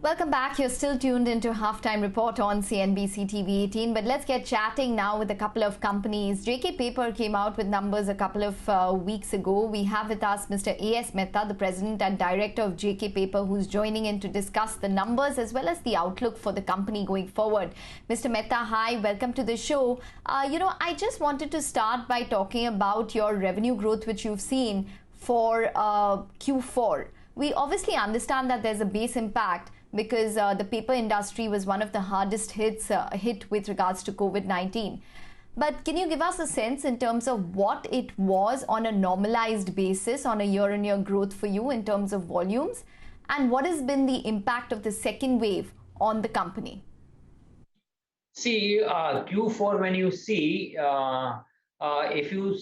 Welcome back. You're still tuned into Halftime Report on CNBC TV 18. But let's get chatting now with a couple of companies. JK Paper came out with numbers a couple of weeks ago. We have with us Mr. A.S. Mehta, the president and director of JK Paper, who's joining in to discuss the numbers as well as the outlook for the company going forward. Mr. Mehta, hi. Welcome to the show. I just wanted to start by talking about your revenue growth, which you've seen for Q4. We obviously understand that there's a base impact because the paper industry was one of the hardest hit with regards to COVID-19. But can you give us a sense in terms of what it was on a normalized basis on a year-on-year growth for you in terms of volumes? And what has been the impact of the second wave on the company? See, Q4, when you see, if you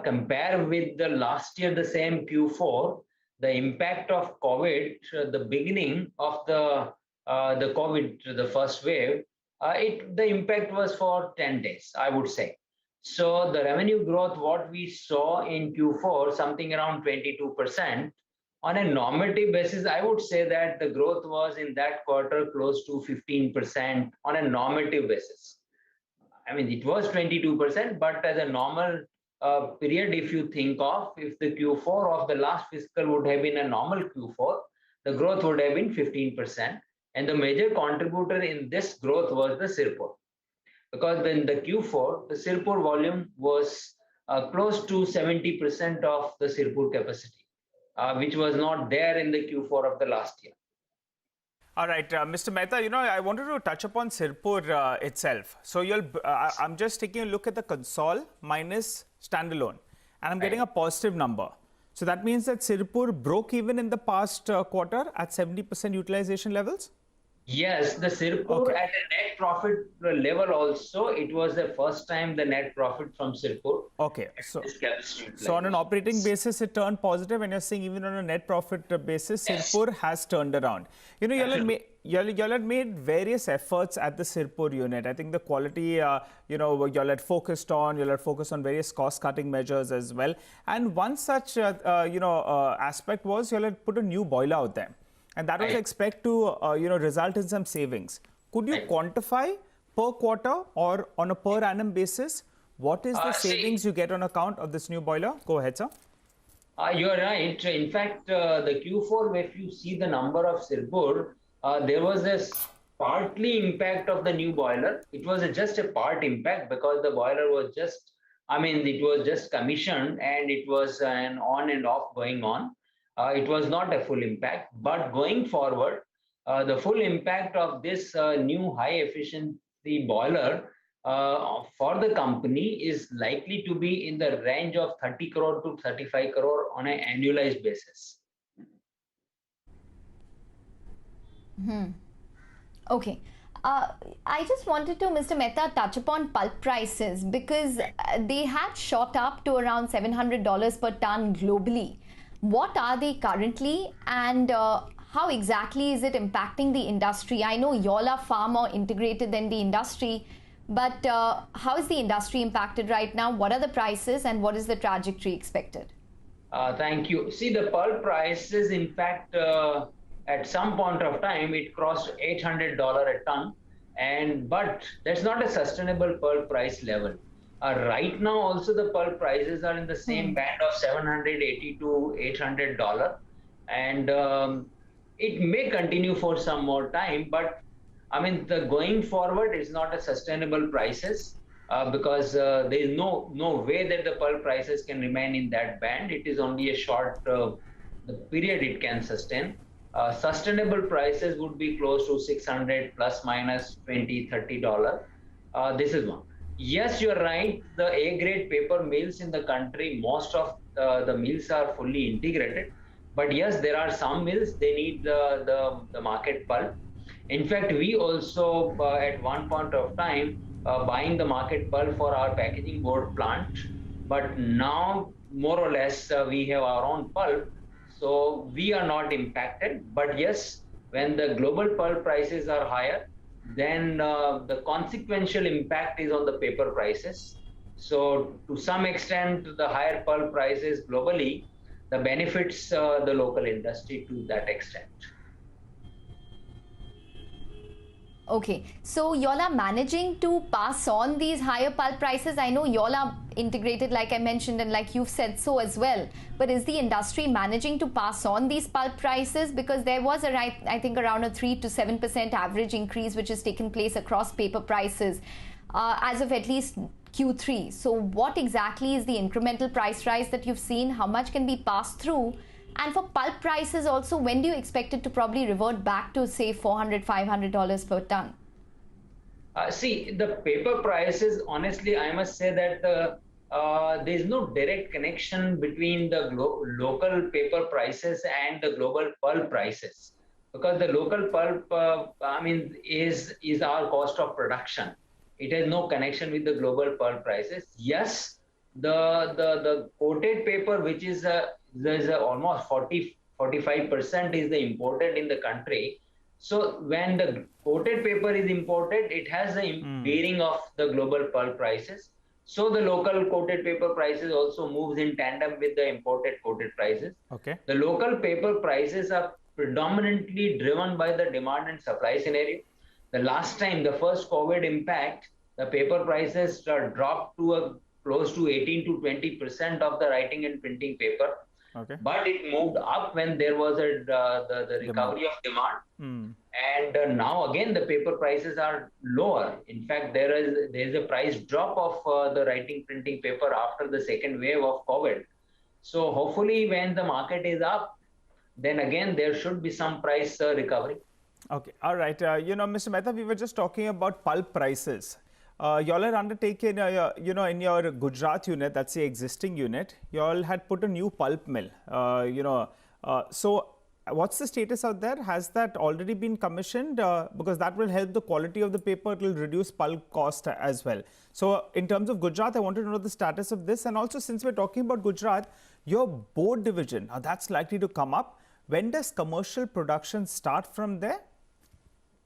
compare with the last year, the same Q4, the impact of COVID, the beginning of the COVID, the first wave, the impact was for 10 days, I would say. So the revenue growth, what we saw in Q4, something around 22%. On a normative basis, I would say that the growth was in that quarter close to 15% on a normative basis. I mean, it was 22%, but as a normal period, if you think of, if the Q4 of the last fiscal would have been a normal Q4, the growth would have been 15%. And the major contributor in this growth was the Sirpur. Because in the Q4, the Sirpur volume was close to 70% of the Sirpur capacity, which was not there in the Q4 of the last year. All right, Mr. Mehta, I wanted to touch upon Sirpur itself. So I'm just taking a look at the console minus standalone, and I'm getting a positive number. So that means that Sirpur broke even in the past quarter at 70% utilization levels? Yes, the Sirpur at a net profit level also, it was the first time the net profit from Sirpur. Okay, so on an operating basis, it turned positive, and you're saying even on a net profit basis, Sirpur has turned around. Y'all had made various efforts at the Sirpur unit. I think the quality, y'all had focused on various cost-cutting measures as well. And one such, aspect was y'all had put a new boiler out there. And that was expect to, result in some savings. Could you quantify per quarter or on a per annum basis, what is the savings you get on account of this new boiler? Go ahead, sir. You're right. In fact, the Q4, if you see the number of Sirpur, there was this partly impact of the new boiler. It was just a part impact because the boiler was it was just commissioned and it was an on and off going on. It was not a full impact, but going forward, the full impact of this new high efficiency boiler for the company is likely to be in the range of 30 crore to 35 crore on an annualized basis. Okay. I just wanted to, Mr. Mehta, touch upon pulp prices because they had shot up to around $700 per ton globally. What are they currently, and how exactly is it impacting the industry? I know y'all are far more integrated than the industry, but how is the industry impacted right now? What are the prices and what is the trajectory expected? Thank you. See, the pulp prices, in fact, at some point of time, it crossed $800 a ton, but that's not a sustainable pulp price level. Right now, also the pulp prices are in the same band of $780 to $800, and it may continue for some more time. But I mean, the going forward is not a sustainable prices because there is no way that the pulp prices can remain in that band. It is only a short the period it can sustain. Sustainable prices would be close to 600 plus minus $20-30. This is one. Yes, you're right. The A-grade paper mills in the country, most of the mills are fully integrated. But yes, there are some mills, they need the market pulp. In fact, we also, at one point of time, buying the market pulp for our packaging board plant. But now, more or less, we have our own pulp. So we are not impacted. But yes, when the global pulp prices are higher, then the consequential impact is on the paper prices. So to some extent, the higher pulp prices globally, the benefits the local industry to that extent. Okay, so y'all are managing to pass on these higher pulp prices. I know y'all are integrated, like I mentioned, and like you've said so as well. But is the industry managing to pass on these pulp prices? Because there was I think around a 3 to 7% average increase which has taken place across paper prices as of at least Q3. So what exactly is the incremental price rise that you've seen? How much can be passed through? And for pulp prices also, when do you expect it to probably revert back to, say, $400, $500 per ton? See, the paper prices, honestly, I must say that there is no direct connection between the local paper prices and the global pulp prices. Because the local pulp, is our cost of production. It has no connection with the global pulp prices. Yes, the coated paper, which is there's almost 45% is the imported in the country. So when the coated paper is imported, it has the bearing of the global pulp prices. So the local coated paper prices also moves in tandem with the imported coated prices. Okay. The local paper prices are predominantly driven by the demand and supply scenario. The last time, the first COVID impact, the paper prices dropped to close to 18 to 20% of the writing and printing paper. Okay. But it moved up when there was the recovery of demand. And now again, the paper prices are lower. In fact, there is a price drop of the writing printing paper after the second wave of COVID. So hopefully when the market is up, then again, there should be some price recovery. Okay. All right. Mr. Mehta, we were just talking about pulp prices. Y'all had undertaken, in your Gujarat unit, that's the existing unit, y'all had put a new pulp mill, so what's the status out there? Has that already been commissioned? Because that will help the quality of the paper, it will reduce pulp cost as well. So in terms of Gujarat, I wanted to know the status of this. And also, since we're talking about Gujarat, your board division, now that's likely to come up. When does commercial production start from there?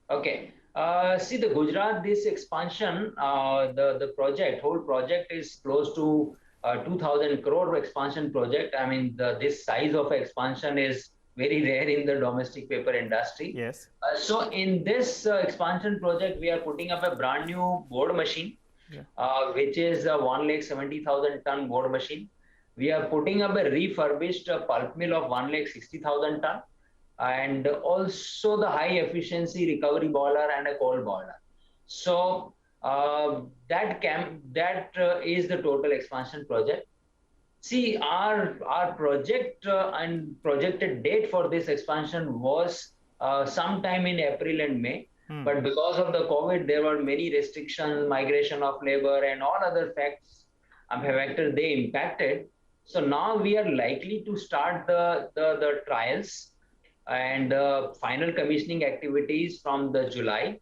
Okay. See, the Gujarat, this expansion, the whole project is close to 2,000 crore expansion project. I mean, this size of expansion is very rare in the domestic paper industry. Yes. So in this expansion project, we are putting up a brand new board machine, which is a 1,70,000 ton board machine. We are putting up a refurbished pulp mill of 1,60,000 ton. And also the high efficiency recovery boiler and a cold boiler. So that is the total expansion project. See, our project and projected date for this expansion was sometime in April and May. But because of the COVID, there were many restrictions, migration of labor and all other factors they impacted. So now we are likely to start the trials and final commissioning activities from the July,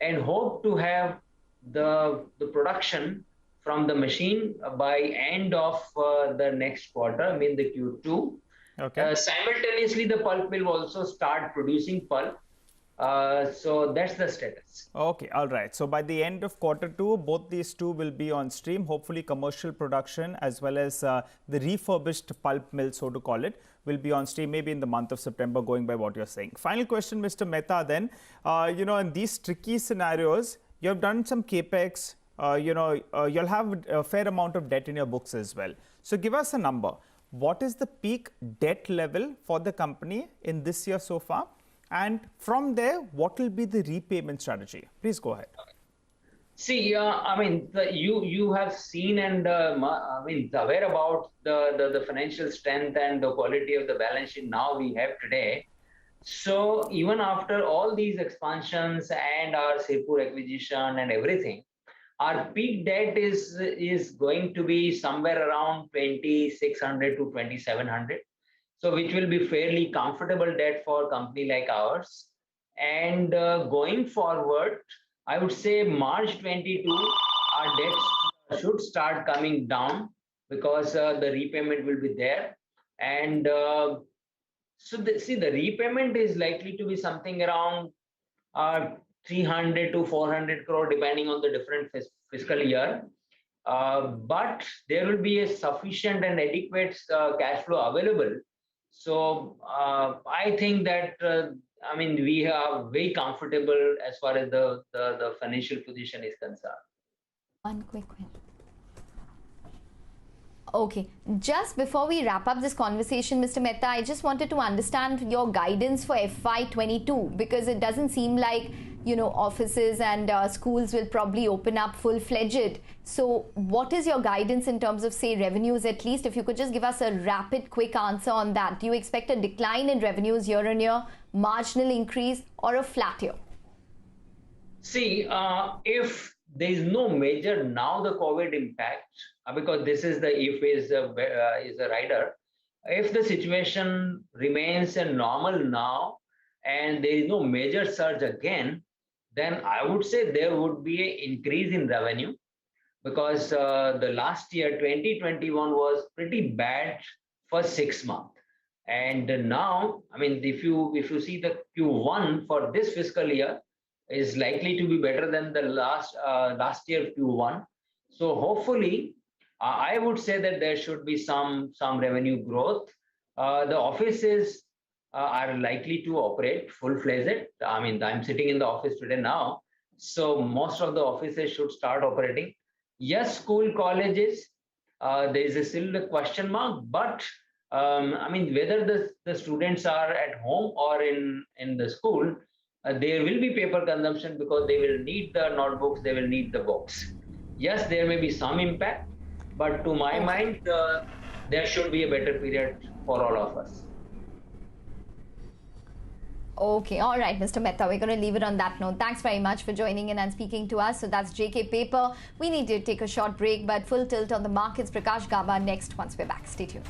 and hope to have the production from the machine by end of the next quarter, I mean the Q2. Okay. Simultaneously, the pulp mill will also start producing pulp. So that's the status. Okay, all right. So by the end of Q2, both these two will be on stream. Hopefully, commercial production as well as the refurbished pulp mill, so to call it, will be on stream maybe in the month of September, going by what you're saying. Final question, Mr. Mehta, then, in these tricky scenarios, you have done some capex, you'll have a fair amount of debt in your books as well. So give us a number. What is the peak debt level for the company in this year so far? And from there, what will be the repayment strategy? Please go ahead. See, you have seen and aware about the financial strength and the quality of the balance sheet now we have today. So even after all these expansions and our Sirpur acquisition and everything, our peak debt is going to be somewhere around 2,600 to 2,700. So which will be fairly comfortable debt for a company like ours. And going forward, I would say March 22, our debts should start coming down because the repayment will be there. And the repayment is likely to be something around 300 to 400 crore, depending on the different fiscal year. But there will be a sufficient and adequate cash flow available. So I think that I mean, we are very comfortable as far as the financial position is concerned. One quick question. Okay, just before we wrap up this conversation, Mr. Mehta, I just wanted to understand your guidance for FY22, because it doesn't seem like, offices and schools will probably open up full-fledged. So what is your guidance in terms of, say, revenues? At least if you could just give us a rapid, quick answer on that. Do you expect a decline in revenues year on year, marginal increase, or a flat year? See, if there is no major now the COVID impact, because this is the if is a rider. If the situation remains normal now and there is no major surge again, then I would say there would be an increase in revenue, because the last year 2021 was pretty bad for 6 months. And now, I mean, if you see the Q1 for this fiscal year is likely to be better than the last year Q1. So hopefully, I would say that there should be some revenue growth. The offices are likely to operate full-fledged. I mean, I'm sitting in the office today now, so most of the offices should start operating. Yes, school, colleges, there is still a question mark, but I mean, whether the students are at home or in the school, there will be paper consumption, because they will need the notebooks, they will need the books. Yes, there may be some impact, but to my mind, there should be a better period for all of us. Okay, all right, Mr. Mehta, we're going to leave it on that note. Thanks very much for joining in and speaking to us. So that's JK Paper. We need to take a short break, but full tilt on the markets. Prakash Gaba next once we're back. Stay tuned.